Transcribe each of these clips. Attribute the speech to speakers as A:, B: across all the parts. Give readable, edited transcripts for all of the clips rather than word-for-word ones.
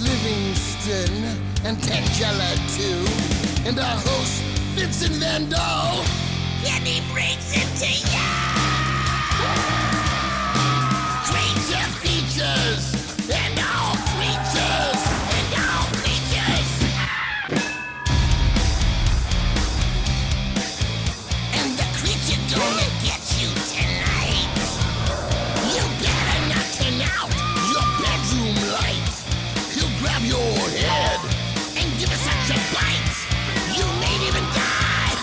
A: Livingston and Tangela too, and our host Vincent Van Dahl, and he brings it to ya. Creature features and all creatures and all creatures, and the creature gonna get you tonight. You better not turn out your bedroom light. He'll grab your head and give it such a bite. You may even die,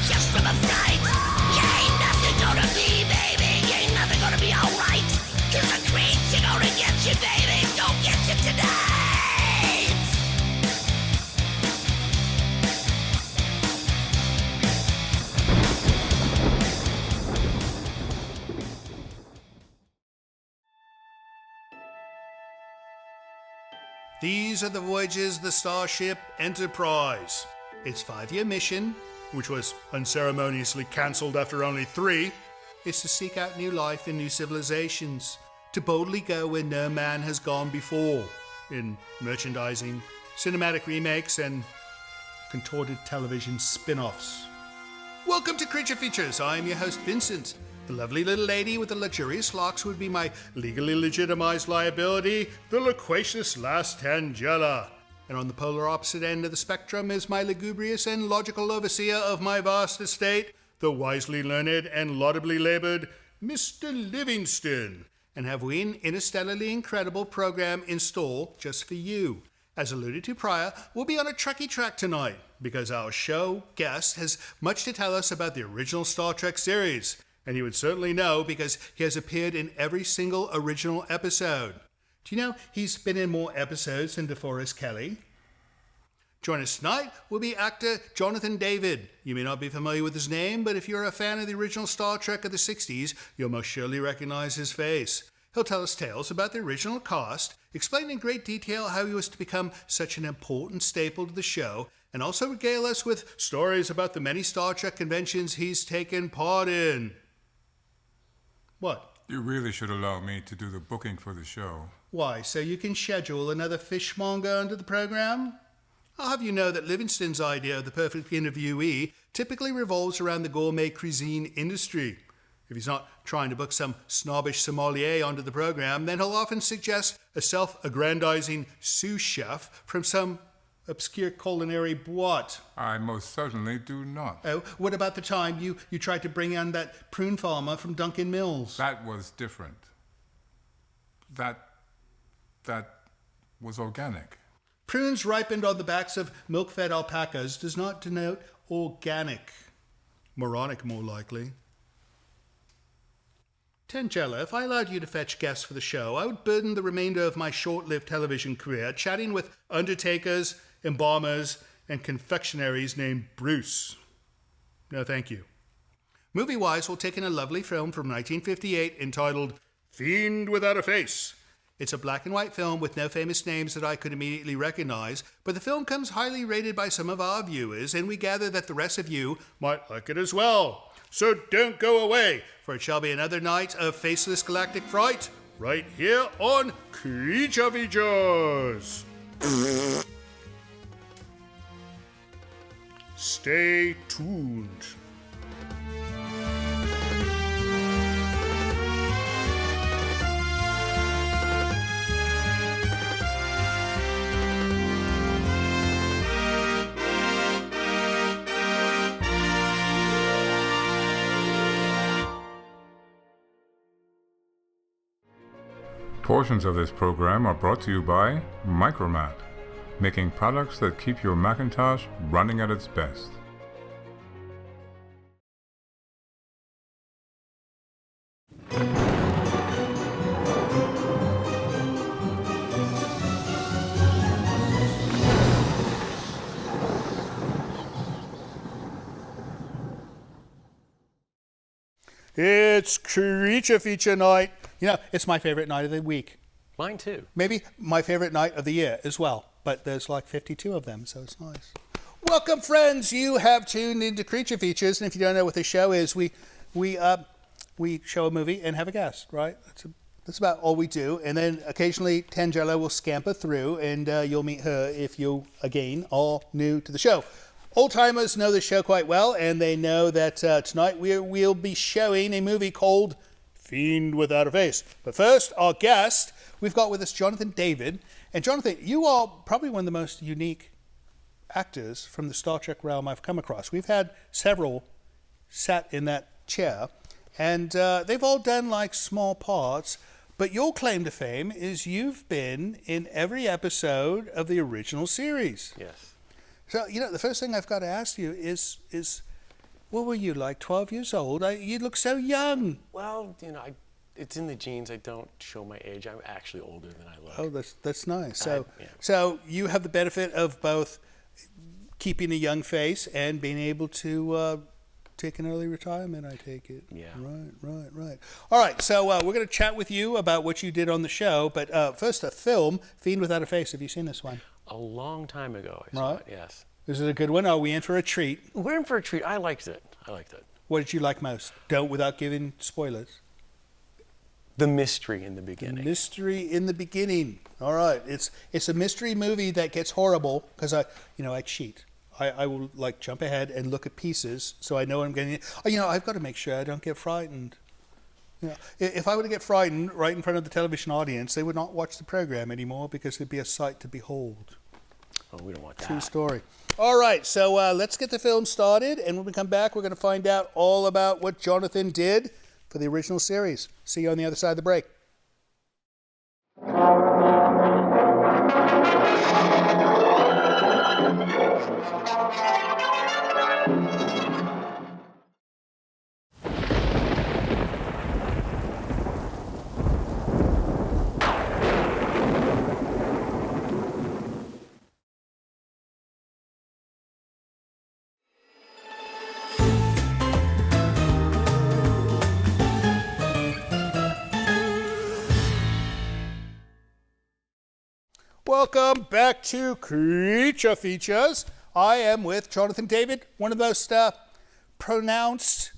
A: just from a fright. You ain't nothing gonna be, baby. You ain't nothing gonna be alright. 'Cause the creature gonna get you, baby. Gonna get you tonight.
B: These are the voyages of the Starship Enterprise. Its 5-year mission, which was unceremoniously cancelled after only 3, is to seek out new life in new civilizations, to boldly go where no man has gone before, in merchandising, cinematic remakes, and contorted television spin-offs. Welcome to Creature Features. I am your host, Vincent. The lovely little lady with the luxurious locks would be my legally legitimized liability, the loquacious lass Tangela. And on the polar opposite end of the spectrum is my lugubrious and logical overseer of my vast estate, the wisely learned and laudably labored Mr. Livingston. And have we an interstellarly incredible program in store just for you. As alluded to prior, we'll be on a Trekkie track tonight, because our show guest has much to tell us about the original Star Trek series. And you would certainly know because he has appeared in every single original episode. Do you know he's been in more episodes than DeForest Kelley? Join us tonight will be actor Jonathan David. You may not be familiar with his name, but if you're a fan of the original Star Trek of the 60s, you'll most surely recognize his face. He'll tell us tales about the original cast, explain in great detail how he was to become such an important staple to the show, and also regale us with stories about the many Star Trek conventions he's taken part in. What?
C: You really should allow me to do the booking for the show.
B: Why, so you can schedule another fishmonger onto the program? I'll have you know that Livingston's idea of the perfect interviewee typically revolves around the gourmet cuisine industry. If he's not trying to book some snobbish sommelier onto the program, then he'll often suggest a self-aggrandizing sous chef from some obscure culinary boîte.
C: I most certainly do not.
B: Oh, what about the time you tried to bring in that prune farmer from Duncan Mills?
C: That was different. That was organic.
B: Prunes ripened on the backs of milk-fed alpacas does not denote organic. Moronic, more likely. Tangela, if I allowed you to fetch guests for the show, I would burden the remainder of my short-lived television career chatting with undertakers, embalmers, and confectionaries named Bruce. No, thank you. Movie-wise, we'll take in a lovely film from 1958 entitled Fiend Without a Face. It's a black and white film with no famous names that I could immediately recognize, but the film comes highly rated by some of our viewers, and we gather that the rest of you might like it as well. So don't go away, for it shall be another night of faceless galactic fright, right here on Creature Features. Stay tuned.
C: Portions of this program are brought to you by Micromat, making products that keep your Macintosh running at its best.
B: It's Creature Feature Night. You know, it's my favorite night of the week.
D: Mine too.
B: Maybe my favorite night of the year as well, but there's like 52 of them, so it's nice. Welcome, friends. You have tuned into Creature Features, and if you don't know what the show is, we show a movie and have a guest, right? That's about all we do. And then occasionally Tangelo will scamper through, and you'll meet her if you, again, are new to the show. Old-timers know the show quite well, and they know that tonight we'll be showing a movie called Fiend Without a Face. But first, our guest, we've got with us Jonathan David. And Jonathan, you are probably one of the most unique actors from the Star Trek realm I've come across. We've had several sat in that chair, and they've all done like small parts. But your claim to fame is you've been in every episode of the original series.
D: Yes.
B: So, the first thing I've got to ask you is what were you, like 12 years old? You look so young.
D: Well, it's in the genes. I don't show my age. I'm actually older than I look.
B: Oh, that's nice.
D: Yeah.
B: So you have the benefit of both keeping a young face and being able to take an early retirement, I take it.
D: Yeah.
B: Right. All right, so we're going to chat with you about what you did on the show, but first, the film, Fiend Without a Face. Have you seen this one?
D: A long time ago, I saw it, yes.
B: Is it a good one? Are we in for a treat?
D: We're in for a treat. I liked it.
B: What did you like most? Without giving spoilers.
D: The mystery in the beginning.
B: The mystery in the beginning. All right, it's a mystery movie that gets horrible because I cheat. I will jump ahead and look at pieces so I know what I'm getting. I've got to make sure I don't get frightened. If I were to get frightened right in front of the television audience, they would not watch the program anymore because it'd be a sight to behold.
D: Oh, we don't want that.
B: True story. All right, so let's get the film started, and when we come back, we're going to find out all about what Jonathan did for the original series. See you on the other side of the break. Welcome back to Creature Features. I am with Jonathan David, one of the most pronounced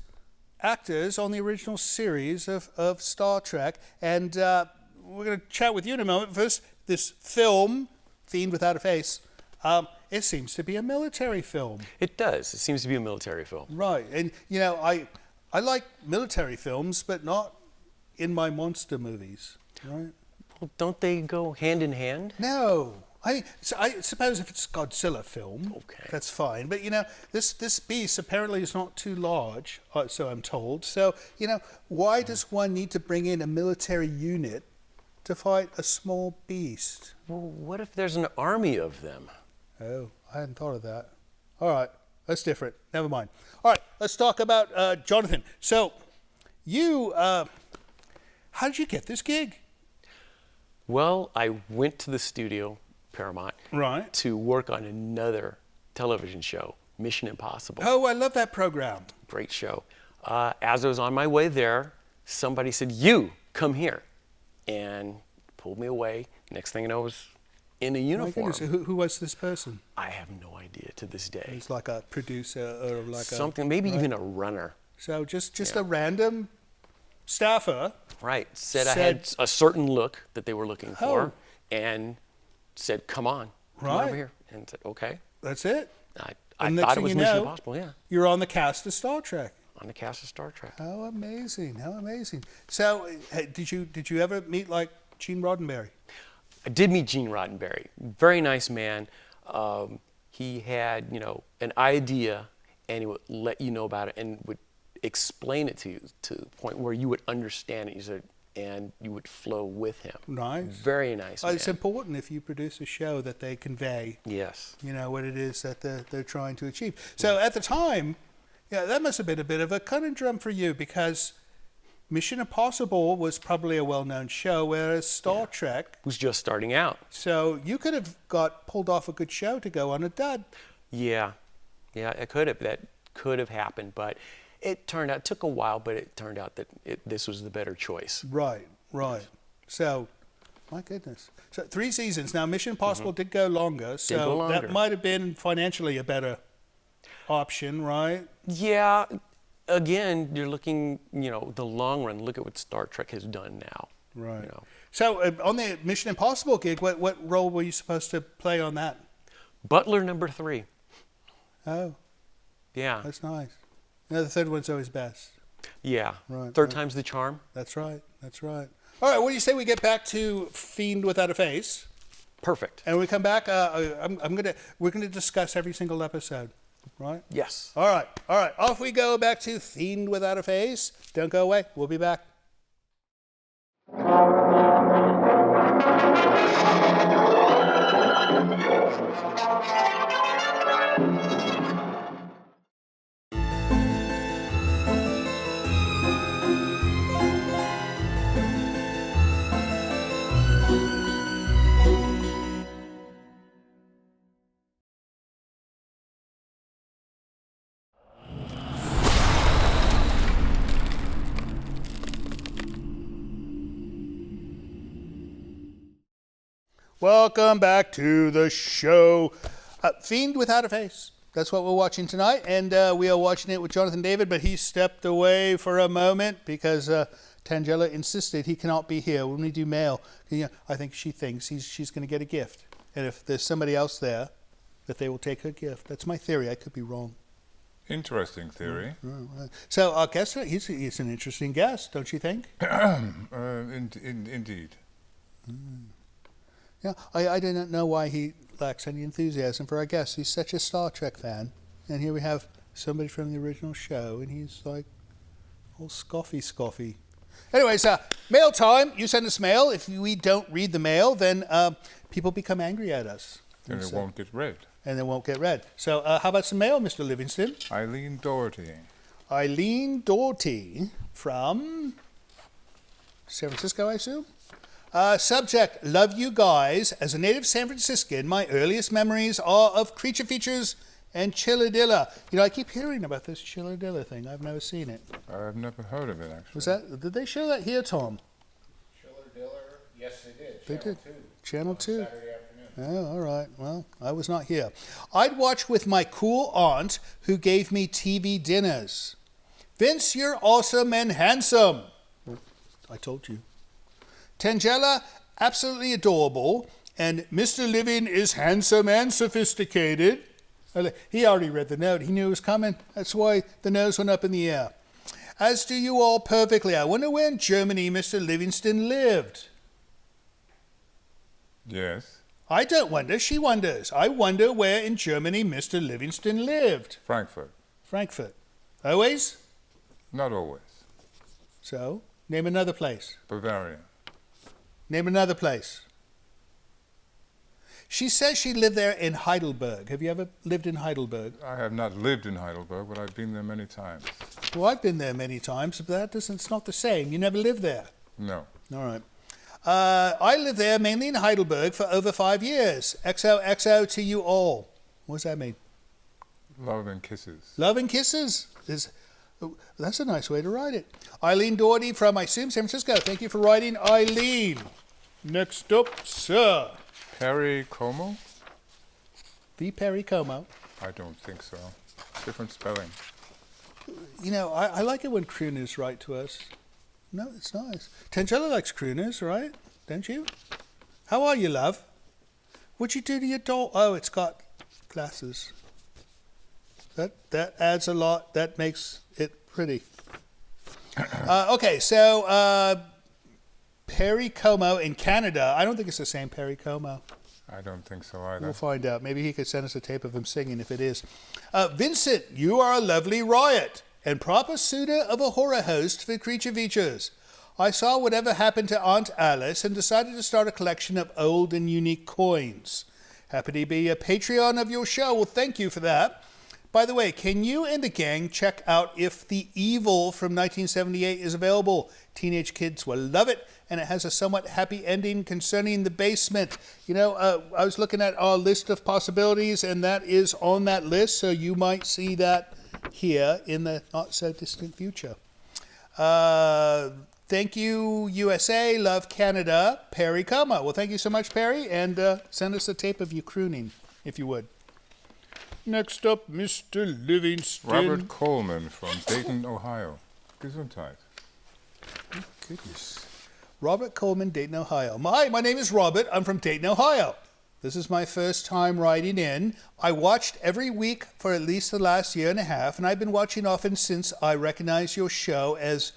B: actors on the original series of Star Trek. And we're going to chat with you in a moment. First, this film, Fiend Without a Face, it seems to be a military film.
D: It does. It seems to be a military film.
B: Right. And, I like military films, but not in my monster movies, right?
D: Well, don't they go hand in hand?
B: No. I suppose if it's a Godzilla film,
D: okay,
B: that's fine. But, this beast apparently is not too large, so I'm told. So, why does one need to bring in a military unit to fight a small beast?
D: Well, what if there's an army of them?
B: Oh, I hadn't thought of that. All right, that's different. Never mind. All right, let's talk about Jonathan. So, you, how did you get this gig?
D: Well, I went to the studio, Paramount,
B: right,
D: to work on another television show, Mission Impossible.
B: Oh, I love that program.
D: Great show. As I was on my way there, somebody said, "You, come here," and pulled me away. Next thing I know, I was in a uniform.
B: My goodness, who was this person?
D: I have no idea to this day.
B: He's like a producer or like
D: something, maybe even a runner.
B: So just a random staffer.
D: Right. Said I had a certain look that they were looking for, and said, "Come on, come over here," and said, "Okay."
B: That's it.
D: I thought it was Mission Impossible. Yeah.
B: You're on the cast of Star Trek.
D: On the cast of Star Trek.
B: How amazing! How amazing! So, did you ever meet like Gene Roddenberry?
D: I did meet Gene Roddenberry. Very nice man. He had an idea, and he would let you know about it, and would explain it to you to the point where you would understand it, and you would flow with him.
B: Nice.
D: Very nice man.
B: It's important if you produce a show that they convey,
D: yes,
B: what it is that they're trying to achieve. So at the time, that must have been a bit of a conundrum for you, because Mission Impossible was probably a well-known show, whereas Star Trek
D: was just starting out.
B: So you could have pulled off a good show to go on a dud.
D: Yeah, it could have. That could have happened, but it turned out, it took a while, but it turned out that this was the better choice.
B: Right. So, my goodness. So 3 seasons. Now, Mission Impossible did go longer, so that might have been financially a better option, right?
D: Yeah. Again, you're looking, the long run. Look at what Star Trek has done now.
B: Right.
D: You know.
B: So on the Mission Impossible gig, what role were you supposed to play on that?
D: Butler number 3.
B: Oh,
D: Yeah.
B: that's nice. The third one's always best.
D: Yeah.
B: Right,
D: Third
B: right.
D: time's the charm.
B: That's right. That's right. All right. What do you say we get back to Fiend Without a Face,
D: Perfect.
B: and when we come back? We're gonna discuss every single episode, right?
D: Yes.
B: All right. All right. Off we go back to Fiend Without a Face. Don't go away. We'll be back. Welcome back to the show. Fiend Without a Face. That's what we're watching tonight, and we are watching it with Jonathan David, but he stepped away for a moment because Tangela insisted he cannot be here when we do mail. You know, I think she thinks she's going to get a gift, and if there's somebody else there, that they will take her gift. That's my theory. I could be wrong.
C: Interesting theory.
B: So our guest, he's an interesting guest, don't you think?
C: Indeed.
B: Yeah, I didn't know why he lacks any enthusiasm for our guest. He's such a Star Trek fan. And here we have somebody from the original show, and he's like all scoffy. Anyways, mail time. You send us mail. If we don't read the mail, then people become angry at us.
C: Then it won't get read.
B: And it won't get read. So how about some mail, Mr. Livingston?
C: Eileen Doherty.
B: Eileen Doherty from San Francisco, I assume? Subject, love you guys. As a native San Franciscan, my earliest memories are of Creature Features and Chilladilla. You know, I keep hearing about this Chilladilla thing. I've never seen it.
C: I've never heard of it, actually.
B: Did they show that here, Tom?
E: Chilladilla, yes they did.
B: They did. Channel 2.
E: Saturday afternoon.
B: Oh, all right. Well, I was not here. I'd watch with my cool aunt who gave me TV dinners. Vince, you're awesome and handsome. I told you. Tangela, absolutely adorable. And Mr. Living is handsome and sophisticated. He already read the note. He knew it was coming. That's why the nose went up in the air. As do you all perfectly. I wonder where in Germany Mr. Livingston lived.
C: Yes.
B: I don't wonder. She wonders. I wonder where in Germany Mr. Livingston lived.
C: Frankfurt.
B: Frankfurt. Always?
C: Not always.
B: So, name another place.
C: Bavaria.
B: Name another place. She says she lived there in Heidelberg. Have you ever lived in Heidelberg?
C: I have not lived in Heidelberg, but I've been there many times.
B: Well, I've been there many times, but it's not the same. You never lived there.
C: No.
B: All right. I lived there mainly in Heidelberg for over 5 years. XOXO to you all. What does that mean?
C: Love and kisses.
B: Love and kisses. That's a nice way to write it. Eileen Doherty from, I assume, San Francisco. Thank you for writing, Eileen. Next up, sir.
C: Perry Como?
B: V. Perry Como.
C: I don't think so. Different spelling.
B: You know, I like it when crooners write to us. No, it's nice. Tangela likes crooners, right? Don't you? How are you, love? What'd you do to your doll? Oh, it's got glasses. That adds a lot. That makes it pretty. Okay, so Perry Como in Canada. I don't think it's the same Perry Como.
C: I don't think so either.
B: We'll find out. Maybe he could send us a tape of him singing if it is. Vincent, you are a lovely riot and proper suitor of a horror host for Creature Features. I saw whatever happened to Aunt Alice and decided to start a collection of old and unique coins. Happy to be a Patreon of your show. Well, thank you for that. By the way, can you and the gang check out if The Evil from 1978 is available? Teenage kids will love it, and it has a somewhat happy ending concerning the basement. You know, I was looking at our list of possibilities, and that is on that list, so you might see that here in the not-so-distant future. Thank you, USA. Love Canada. Perry Como. Well, thank you so much, Perry, and send us a tape of you crooning, if you would. Next up, Mr. Livingston.
C: Robert Coleman from Dayton, Ohio. Gesundheit.
B: Oh, goodness. Robert Coleman, Dayton, Ohio. Hi, my name is Robert. I'm from Dayton, Ohio. This is my first time writing in. I watched every week for at least the last year and a half, and I've been watching often since I recognized your show as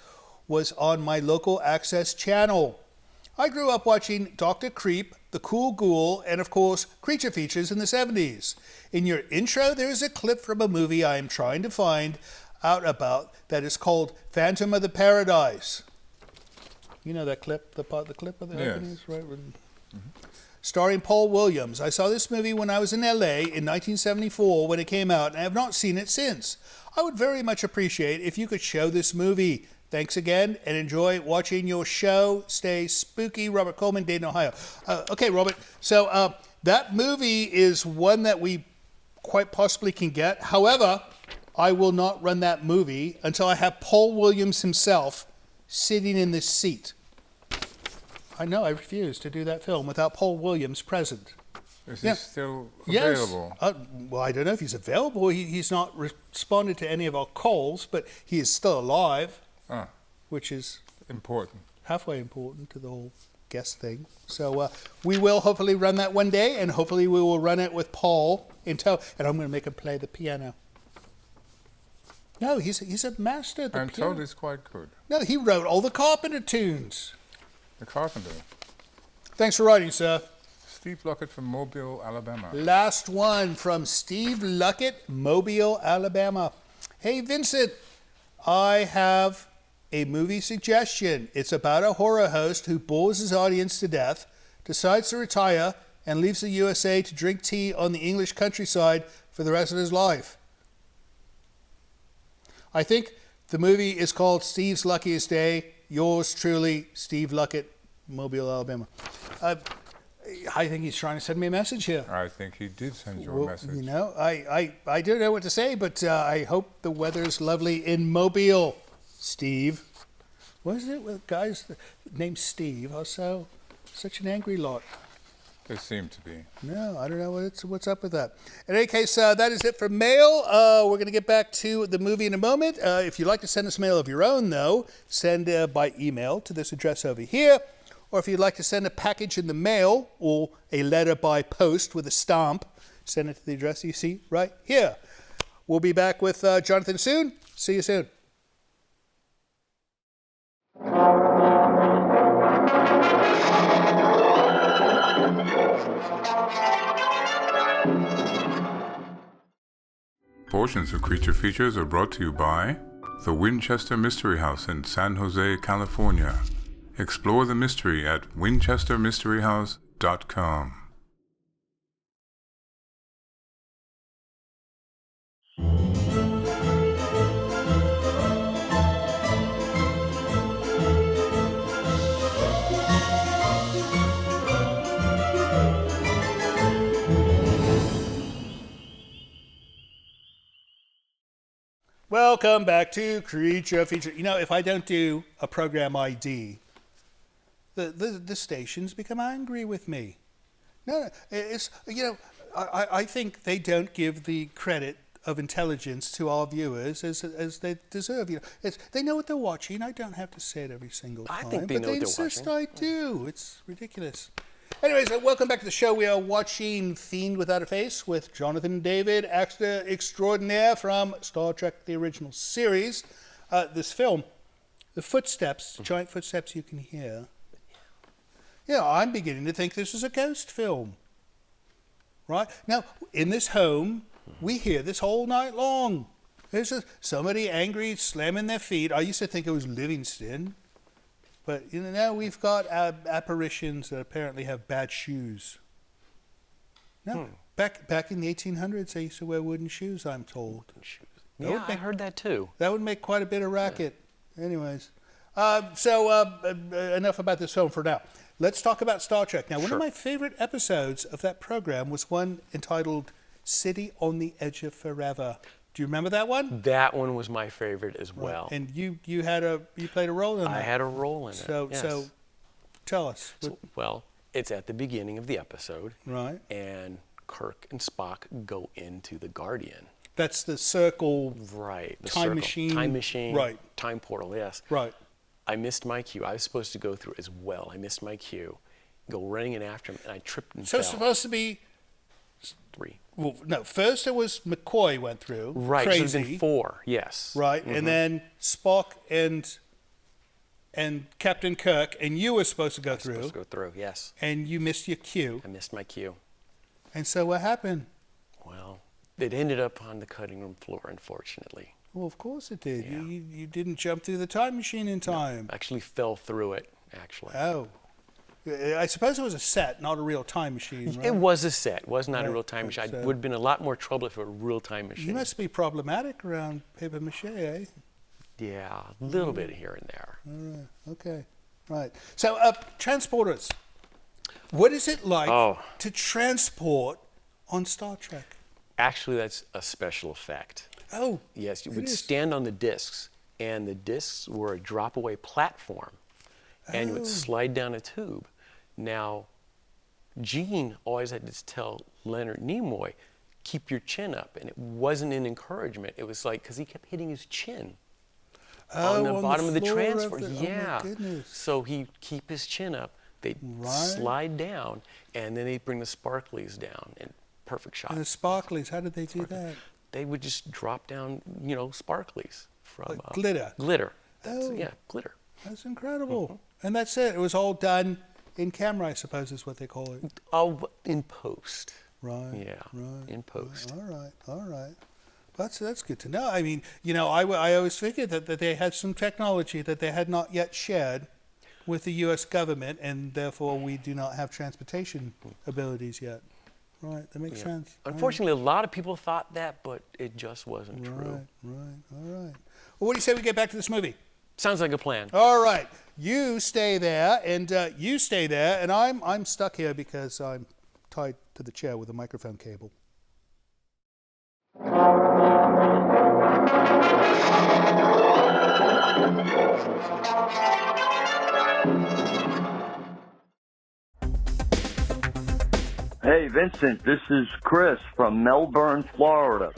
B: was on my local access channel. I grew up watching Dr. Creep, The Cool Ghoul, and of course, Creature Features in the 70s. In your intro, there is a clip from a movie I am trying to find out about that is called Phantom of the Paradise. You know that clip, the clip of the openings, right? Starring Paul Williams. I saw this movie when I was in LA in 1974 when it came out, and I have not seen it since. I would very much appreciate if you could show this movie. Thanks again, and enjoy watching your show. Stay spooky. Robert Coleman, Dayton, Ohio. Okay, Robert, so that movie is one that we quite possibly can get. However, I will not run that movie until I have Paul Williams himself sitting in this seat. I know, I refuse to do that film without Paul Williams present.
C: Is he still available?
B: Yes. Well, I don't know if he's available. He's not responded to any of our calls, but he is still alive, which is
C: important.
B: Halfway important to the whole guest thing. So we will hopefully run that one day, and hopefully we will run it with Paul in tow. And I'm going to make him play the piano. No, he's a master at the piano.
C: I'm told he's quite good.
B: No, he wrote all the Carpenter tunes.
C: The Carpenter.
B: Thanks for writing, sir.
C: Steve Luckett from Mobile, Alabama.
B: Last one from Steve Luckett, Mobile, Alabama. Hey, Vincent, I have a movie suggestion. It's about a horror host who bores his audience to death, decides to retire, and leaves the USA to drink tea on the English countryside for the rest of his life. I think the movie is called Steve's Luckiest Day. Yours truly, Steve Luckett, Mobile, Alabama. I think he's trying to send me a message here.
C: I think he did send you a message.
B: You know, I don't know what to say, but I hope the weather's lovely in Mobile, Steve. What is it with guys named Steve are such an angry lot?
C: They seem to be.
B: No, I don't know what's up with that. In any case, that is it for mail. We're going to get back to the movie in a moment. If you'd like to send us mail of your own, though, send by email to this address over here. Or if you'd like to send a package in the mail or a letter by post with a stamp, send it to the address you see right here. We'll be back with Jonathan soon. See you soon.
C: Portions of Creature Features are brought to you by the Winchester Mystery House in San Jose, California. Explore the mystery at winchestermysteryhouse.com.
B: Welcome back to Creature Feature. You know, if I don't do a program ID, the stations become angry with me. No, it's, you know, I think they don't give the credit of intelligence to our viewers as they deserve. You know, they know what they're watching. I don't have to say it every single time.
D: I think they know what they're watching.
B: But they insist I do. It's ridiculous. Anyways, welcome back to the show. We are watching Fiend Without a Face with Jonathan David, actor extraordinaire from Star Trek, the original series. This film, the footsteps, giant footsteps you can hear. Yeah, I'm beginning to think this is a ghost film. Right? Now, in this home, we hear this whole night long. There's somebody angry slamming their feet. I used to think it was Livingston. But, you know, now we've got apparitions that apparently have bad shoes. No, back in the 1800s, they used to wear wooden shoes, I'm told.
D: Yeah, I heard that too.
B: That would make quite a bit of racket. Yeah. Anyways, enough about this film for now. Let's talk about Star Trek. Now, one of my favorite episodes of that program was one entitled City on the Edge of Forever. Do you remember that one?
D: That one was my favorite as well.
B: And you played a role in that.
D: I had a role in it. Yes.
B: So tell us.
D: Well, it's at the beginning of the episode.
B: Right.
D: And Kirk and Spock go into the Guardian.
B: That's the circle.
D: Right. The
B: Time
D: circle.
B: machine.
D: Time machine.
B: Right.
D: Time portal, yes.
B: Right.
D: I missed my cue. I was supposed to go through as well. I missed my cue, go running in after him, and I tripped and
B: So
D: fell.
B: it's supposed to be
D: 3.
B: well, no. First it was McCoy went through.
D: Right,
B: Crazy.
D: so it's been 4, yes.
B: Right, and then Spock and Captain Kirk and you were supposed to go through,
D: Supposed to go through, yes.
B: and you missed your cue.
D: I missed my cue.
B: And so what happened?
D: Well, it ended up on the cutting room floor, unfortunately.
B: Well, of course it did.
D: Yeah.
B: You didn't jump through the time machine in time.
D: I actually fell through it, actually.
B: Oh. I suppose it was a set, not a real time machine, right?
D: It was a set. It was not a
B: Right,
D: real time machine.
B: so-
D: I would have been a lot more trouble if it were a real time machine.
B: You must be problematic around paper mache, eh?
D: Yeah, a little bit here and there.
B: All right. Okay. Right. So, transporters. What is it like
D: Oh.
B: to transport on Star Trek?
D: Actually, that's a special effect.
B: Oh.
D: Yes, you
B: it
D: would
B: is.
D: stand on the discs, and the discs were a drop-away platform, and you would slide down a tube. Now, Gene always had to tell Leonard Nimoy, keep your chin up, and it wasn't an encouragement. It was like, because he kept hitting his chin on the bottom of the
B: floor
D: transport.
B: oh
D: Yeah.
B: my goodness.
D: So he'd keep his chin up. They'd
B: Right.
D: slide down, and then they'd bring the sparklies down in perfect shot.
B: And the sparklies, how did they do that?
D: They would just drop down, sparklies from
B: Like glitter?
D: Glitter.
B: Oh.
D: Yeah, glitter.
B: That's incredible. And that's it. It was all done in camera, I suppose is what they call it.
D: Oh, in post.
B: Right.
D: Yeah,
B: Right.
D: in post.
B: All right. All right. That's good to know. I mean, I always figured that they had some technology that they had not yet shared with the U.S. government, and therefore we do not have transportation abilities yet. Right. That makes sense.
D: Unfortunately, a lot of people thought that, but it just wasn't true.
B: Right. All right. Well, what do you say we get back to this movie?
D: Sounds like a plan.
B: All right. You stay there, and you stay there, and I'm stuck here because I'm tied to the chair with a microphone cable.
F: Hey, Vincent, this is Chris from Melbourne, Florida.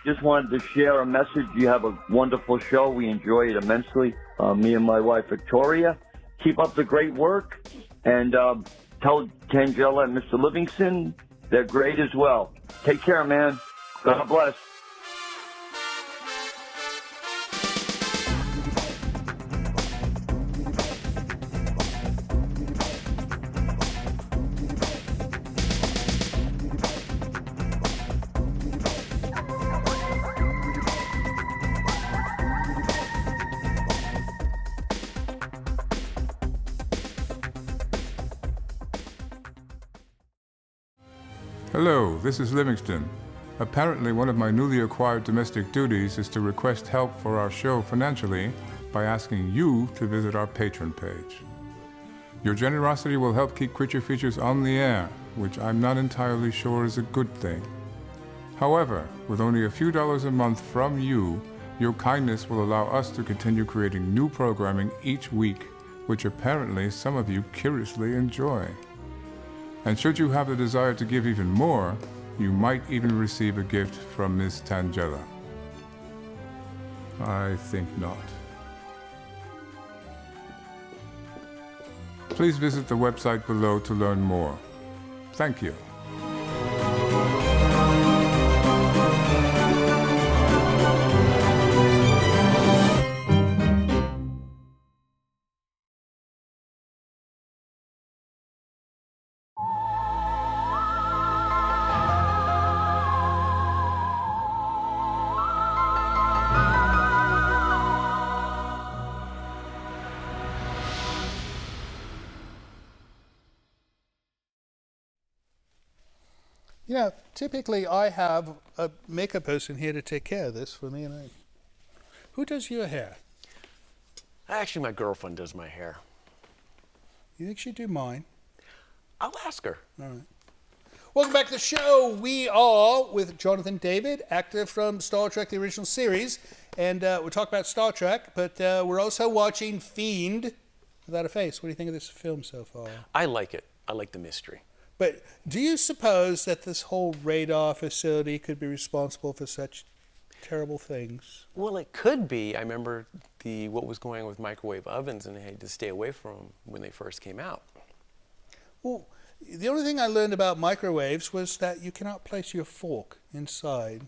F: Just wanted to share a message. You have a wonderful show. We enjoy it immensely. Me and my wife, Victoria. Keep up the great work. And tell Tangela and Mr. Livingston they're great as well. Take care, man. God bless.
C: Hello, this is Livingston. Apparently, one of my newly acquired domestic duties is to request help for our show financially by asking you to visit our Patreon page. Your generosity will help keep Creature Features on the air, which I'm not entirely sure is a good thing. However, with only a few dollars a month from you, your kindness will allow us to continue creating new programming each week, which apparently some of you curiously enjoy. And should you have the desire to give even more, you might even receive a gift from Ms. Tangela. I think not. Please visit the website below to learn more. Thank you.
B: Typically I have a makeup person here to take care of this for me, and who does your hair?
D: Actually, my girlfriend does my hair.
B: You think she'd do mine?
D: I'll ask her.
B: All right. Welcome back to the show. We are with Jonathan David, actor from Star Trek, the original series, and we're talking about Star Trek, but we're also watching Fiend Without a Face. What do you think of this film so far?
D: I like it. I like the mystery.
B: But do you suppose that this whole radar facility could be responsible for such terrible things.
D: Well, it could be. I remember what was going on with microwave ovens, and I had to stay away from them when they first came out.
B: Well, the only thing I learned about microwaves was that you cannot place your fork inside.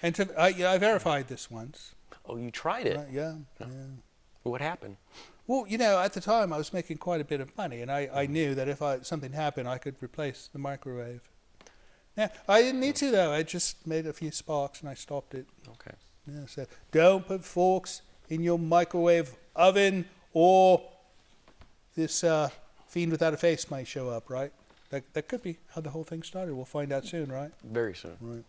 B: And I verified this once.
D: Oh, you tried it?
B: Yeah.
D: What happened?
B: Well, at the time I was making quite a bit of money, and I knew that if something happened, I could replace the microwave. Yeah, I didn't need to, though. I just made a few sparks, and I stopped it.
D: Okay.
B: Yeah, so don't put forks in your microwave oven, or this Fiend Without a Face might show up, right? That could be how the whole thing started. We'll find out soon, right?
D: Very soon.
B: Right.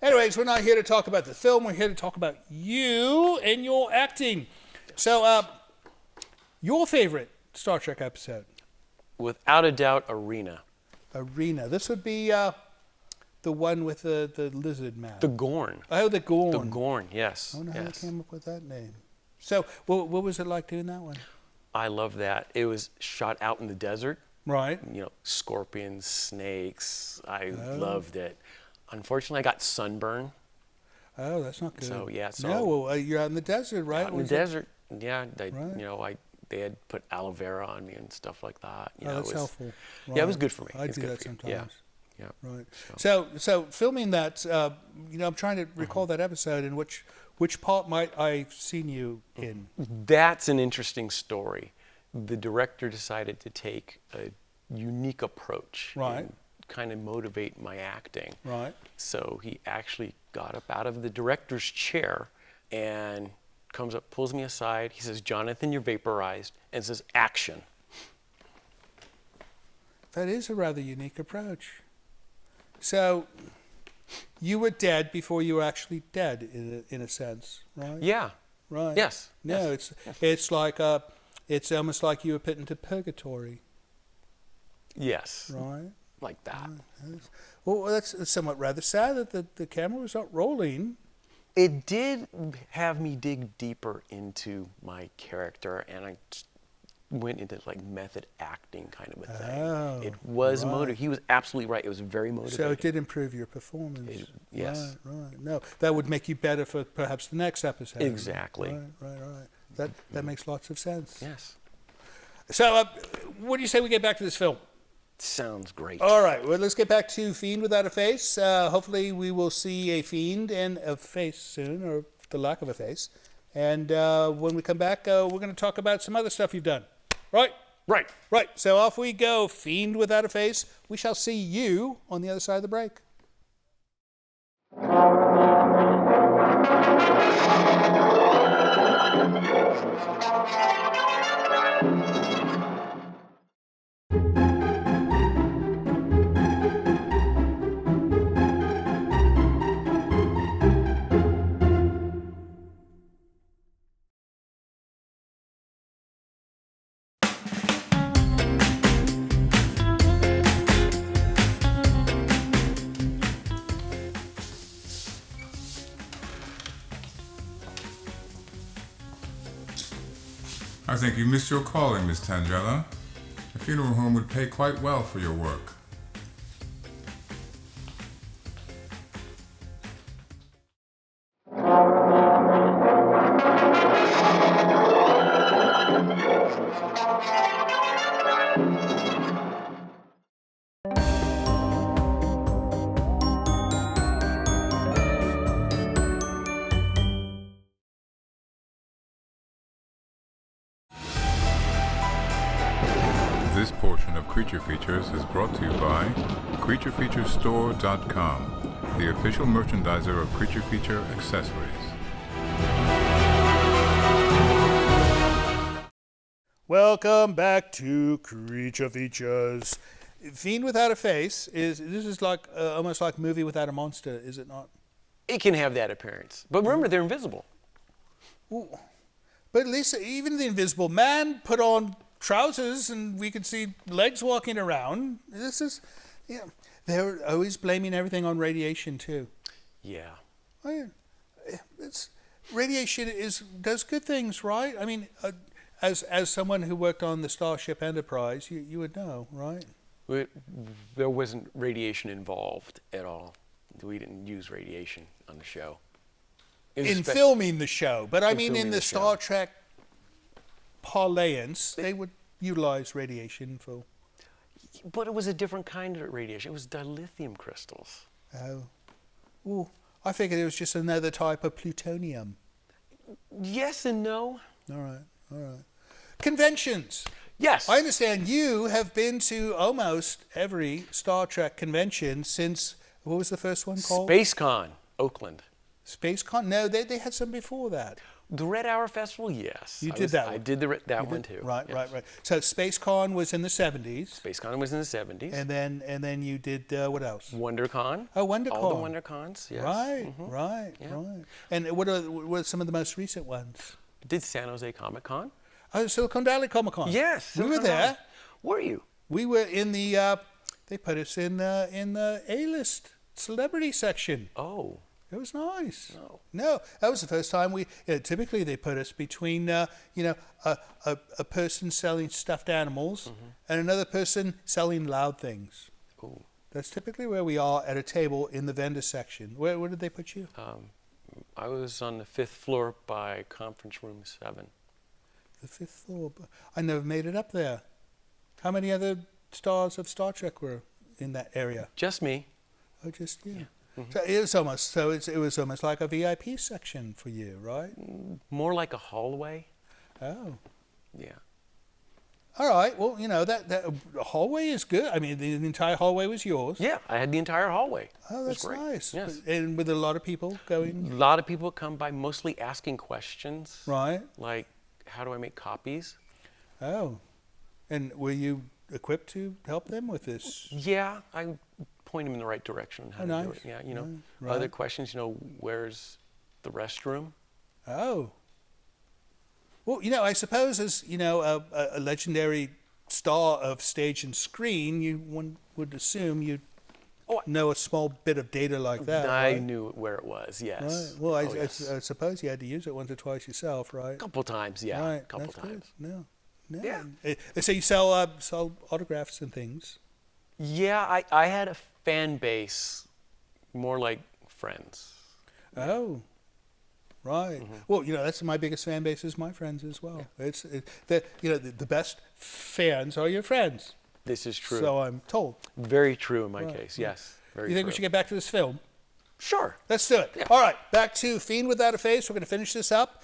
B: Anyways, we're not here to talk about the film. We're here to talk about you and your acting. So, your favorite Star Trek episode?
D: Without a doubt, Arena.
B: Arena. This would be the one with the lizard man.
D: The Gorn.
B: Oh, the Gorn.
D: The Gorn, yes.
B: I don't know how they
D: yes.
B: came up with that name. So, what was it like doing that one?
D: I love that. It was shot out in the desert.
B: Right.
D: Scorpions, snakes. I loved it. Unfortunately, I got sunburn.
B: Oh, that's not good.
D: So, yeah.
B: No, well, you're out in the desert, right?
D: Out in the desert. Yeah.
B: Right.
D: They had put aloe vera on me and stuff like that.
B: That's helpful. Right.
D: Yeah, it was good for me.
B: I
D: It's
B: do
D: good
B: that
D: for you.
B: sometimes.
D: Yeah.
B: Right. So filming that, I'm trying to recall that episode, and which part might I seen you in?
D: That's an interesting story. The director decided to take a unique approach.
B: Right.
D: And kind of motivate my acting.
B: Right.
D: So he actually got up out of the director's chair and comes up, pulls me aside. He says, "Jonathan, you're vaporized," and says, "Action."
B: That is a rather unique approach. So, you were dead before you were actually dead, in a sense, right?
D: Yeah.
B: Right.
D: Yes.
B: No,
D: yes.
B: it's like it's almost like you were put into purgatory.
D: Yes.
B: Right.
D: Like that.
B: Yes. Well, that's somewhat rather sad that the camera was not rolling.
D: It did have me dig deeper into my character, and I went into like method acting kind of a thing.
B: Oh,
D: it was
B: right.
D: motivating. He was absolutely right. It was very motivating.
B: So it did improve your performance.
D: Yes.
B: Right. No, that would make you better for perhaps the next episode.
D: Exactly.
B: Right. That makes lots of sense.
D: Yes.
B: So, what do you say we get back to this film?
D: Sounds great.
B: All right. Well, let's get back to Fiend Without a Face. Hopefully, we will see a fiend and a face soon, or the lack of a face. And when we come back, we're going to talk about some other stuff you've done. Right?
D: Right.
B: Right. So off we go. Fiend Without a Face. We shall see you on the other side of the break.
C: I think you missed your calling, Miss Tangella. A funeral home would pay quite well for your work. This portion of Creature Features is brought to you by CreatureFeatureStore.com, the official merchandiser of Creature Feature accessories.
B: Welcome back to Creature Features. Fiend Without a Face is like almost like Movie Without a Monster, is it not?
D: It can have that appearance. But remember, they're invisible.
B: Ooh. But at least even the Invisible Man put on trousers and we could see legs walking around. This is, yeah. They're always blaming everything on radiation too.
D: Yeah.
B: Radiation does good things, right? I mean, as someone who worked on the Starship Enterprise, you would know, right?
D: There wasn't radiation involved at all. We didn't use radiation on the show.
B: in filming the show, but I mean in the
D: show.
B: Star Trek parlance, they would utilize radiation for.
D: But it was a different kind of radiation. It was dilithium crystals.
B: Oh, ooh, I figured it was just another type of plutonium.
D: Yes and no.
B: All right. Conventions.
D: Yes.
B: I understand you have been to almost every Star Trek convention since, what was the first one called?
D: SpaceCon, Oakland.
B: SpaceCon? No, they had some before that.
D: The Red Hour Festival, yes.
B: You did that one.
D: I did that one too.
B: Right,
D: yes.
B: right. So SpaceCon was in the 70s.
D: SpaceCon was in the 70s.
B: And then you did, what else?
D: WonderCon.
B: Oh, WonderCon.
D: All the WonderCons, yes.
B: Right,
D: Mhm.
B: right,
D: Yeah.
B: right. And what are some of the most recent ones?
D: Did San Jose Comic Con.
B: Oh, Silicon Valley Comic Con.
D: Yes.
B: We were
D: Silicon
B: there.
D: Valley. Were you?
B: We were in the, they put us in the A-list celebrity section.
D: Oh.
B: It was nice.
D: No.
B: That was the first time we. Typically, they put us between, a person selling stuffed animals and another person selling loud things.
D: Ooh.
B: That's typically where we are at a table in the vendor section. Where did they put you?
D: I was on the 5th floor by conference room 7.
B: The 5th floor. I never made it up there. How many other stars of Star Trek were in that area?
D: Just me.
B: Oh, just you. Yeah. So it was almost like a VIP section for you, right?
D: More like a hallway.
B: Oh.
D: Yeah.
B: All right. Well, that hallway is good. I mean, the entire hallway was yours.
D: Yeah, I had the entire hallway.
B: Oh, that's
D: it was great.
B: nice.
D: Yes.
B: And with a lot of people going.
D: A lot of people come by mostly asking questions.
B: Right.
D: Like, how do I make copies?
B: Oh. And were you equipped to help them with this?
D: Yeah, I point them in the right direction on how to do it. Yeah,
B: Right.
D: Other questions, where's the restroom?
B: Oh. Well, I suppose as, a legendary star of stage and screen, one would assume you'd know a small bit of data like that.
D: I
B: right?
D: knew where it was, yes.
B: Right. Well,
D: yes.
B: I suppose you had to use it once or twice yourself, right?
D: A couple times, yeah.
B: Right.
D: A couple
B: That's
D: times.
B: Good. No.
D: Yeah.
B: So you sell autographs and things.
D: Yeah, I had a fan base more like friends.
B: Oh, right. Well, that's my biggest fan base is my friends as well. Yeah. The best fans are your friends.
D: This is true.
B: So I'm told.
D: Very true in my case, yes. Very
B: You think
D: true.
B: we should get back to this film?
D: Sure.
B: Let's do it.
D: Yeah.
B: All right, back to Fiend Without a Face. We're going to finish this up.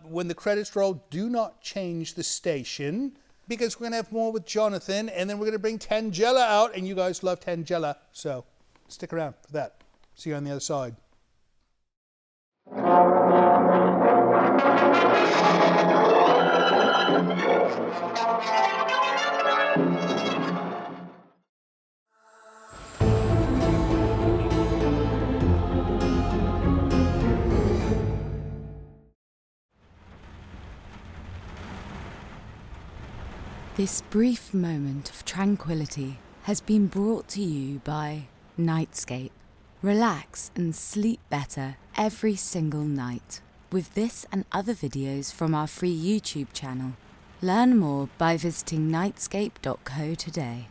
B: When the credits roll, do not change the station because we're going to have more with Jonathan, and then we're going to bring Tangela out, and you guys love Tangela, so stick around for that. See you on the other side.
G: This brief moment of tranquility has been brought to you by Nightscape. Relax and sleep better every single night with this and other videos from our free YouTube channel. Learn more by visiting nightscape.co today.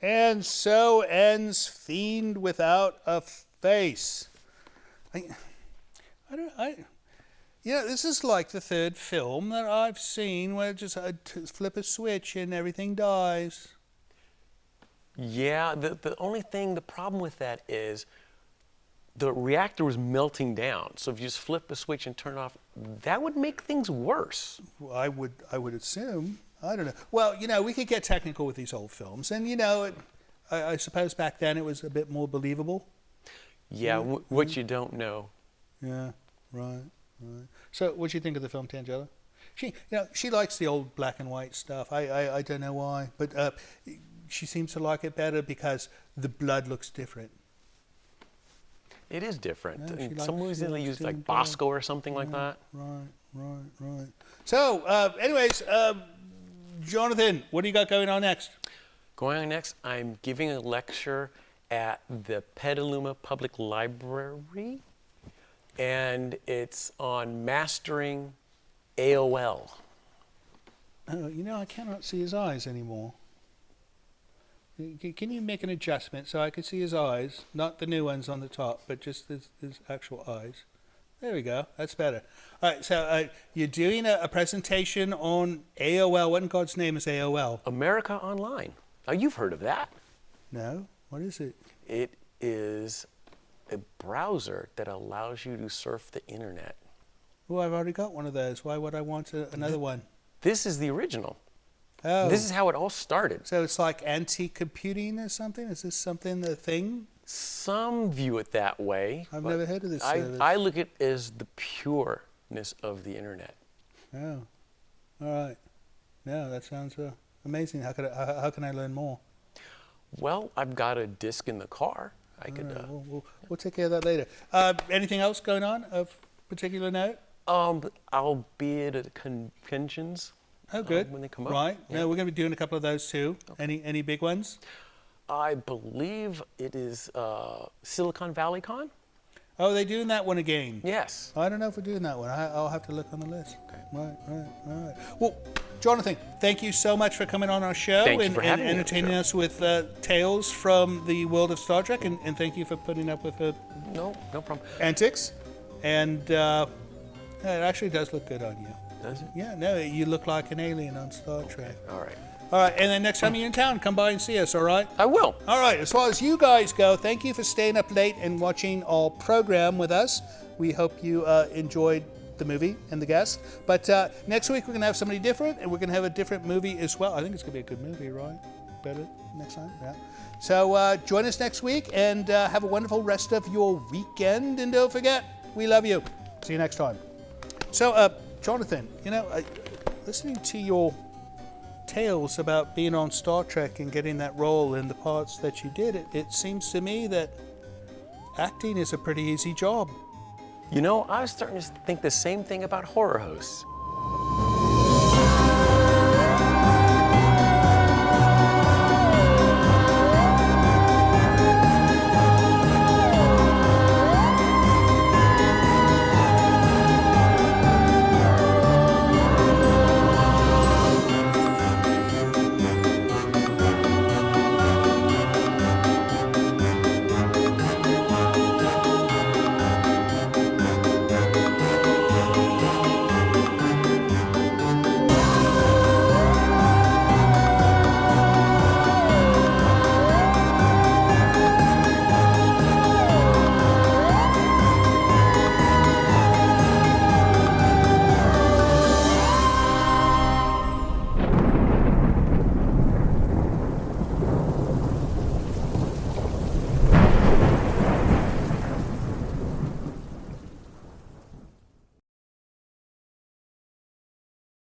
B: And so ends Fiend Without a Face. This is like the third film that I've seen where just flip a switch and everything dies.
D: Yeah, the only thing, the problem with that is the reactor was melting down. So if you just flip a switch and turn it off, that would make things worse.
B: Well, I would assume. I don't know. Well, we could get technical with these old films, and I suppose back then it was a bit more believable.
D: Yeah, what you don't know.
B: Yeah, right. So, what do you think of the film, Tangela? She likes the old black and white stuff. I don't know why, but she seems to like it better because the blood looks different.
D: It is different.
B: No, she
D: In
B: likes-
D: some movies
B: she
D: they
B: likes
D: use
B: doing
D: like Bosco or something like that.
B: Right. So, anyways, Jonathan, what do you got going on next?
D: Going on next, I'm giving a lecture at the Petaluma Public Library, and it's on mastering AOL.
B: Oh, I cannot see his eyes anymore. Can you make an adjustment so I can see his eyes? Not the new ones on the top, but just his actual eyes. There we go. That's better. All right, so you're doing a presentation on AOL. What in God's name is AOL?
D: America Online. Now, you've heard of that.
B: No? What is it?
D: It is a browser that allows you to surf the internet.
B: Oh, I've already got one of those. Why would I want another one?
D: This is the original.
B: Oh.
D: This is how it all started.
B: So it's like anti-computing or something? Is this something, the thing?
D: Some view it that way.
B: I've
D: but
B: never heard of this service.
D: I look at it as the pureness of the internet.
B: Oh. All right. No, that sounds amazing. How can I learn more?
D: Well, I've got a disc in the car. I could.
B: Right, we'll take care of that later. Anything else going on of particular note?
D: I'll be at conventions.
B: Oh, good.
D: When they come up.
B: Right.
D: Yeah.
B: No, we're going to be doing a couple of those too. Okay. Any big ones?
D: I believe it is Silicon Valley Con.
B: Oh, they doing that one again?
D: Yes.
B: I don't know if we're doing that one. I'll have to look on the list.
D: Okay.
B: Right. Well, Jonathan, thank you so much for coming on our show
D: Thank you
B: and
D: for having me on the
B: entertaining
D: show.
B: us with tales from the world of Star Trek, and thank you for putting up with the
D: No problem.
B: antics. And it actually does look good on you.
D: Does it?
B: Yeah, no, you look like an alien on Star Trek.
D: All right.
B: All right, and then next time you're in town, come by and see us, all right?
D: I will.
B: All right, as far as you guys go, thank you for staying up late and watching our program with us. We hope you enjoyed the movie and the guest. But next week, we're going to have somebody different, and we're going to have a different movie as well. I think it's going to be a good movie, right? Better next time, yeah. So join us next week, and have a wonderful rest of your weekend. And don't forget, we love you. See you next time. So, Jonathan, listening to your tales about being on Star Trek and getting that role in the parts that you did, it seems to me that acting is a pretty easy job.
D: I was starting to think the same thing about horror hosts.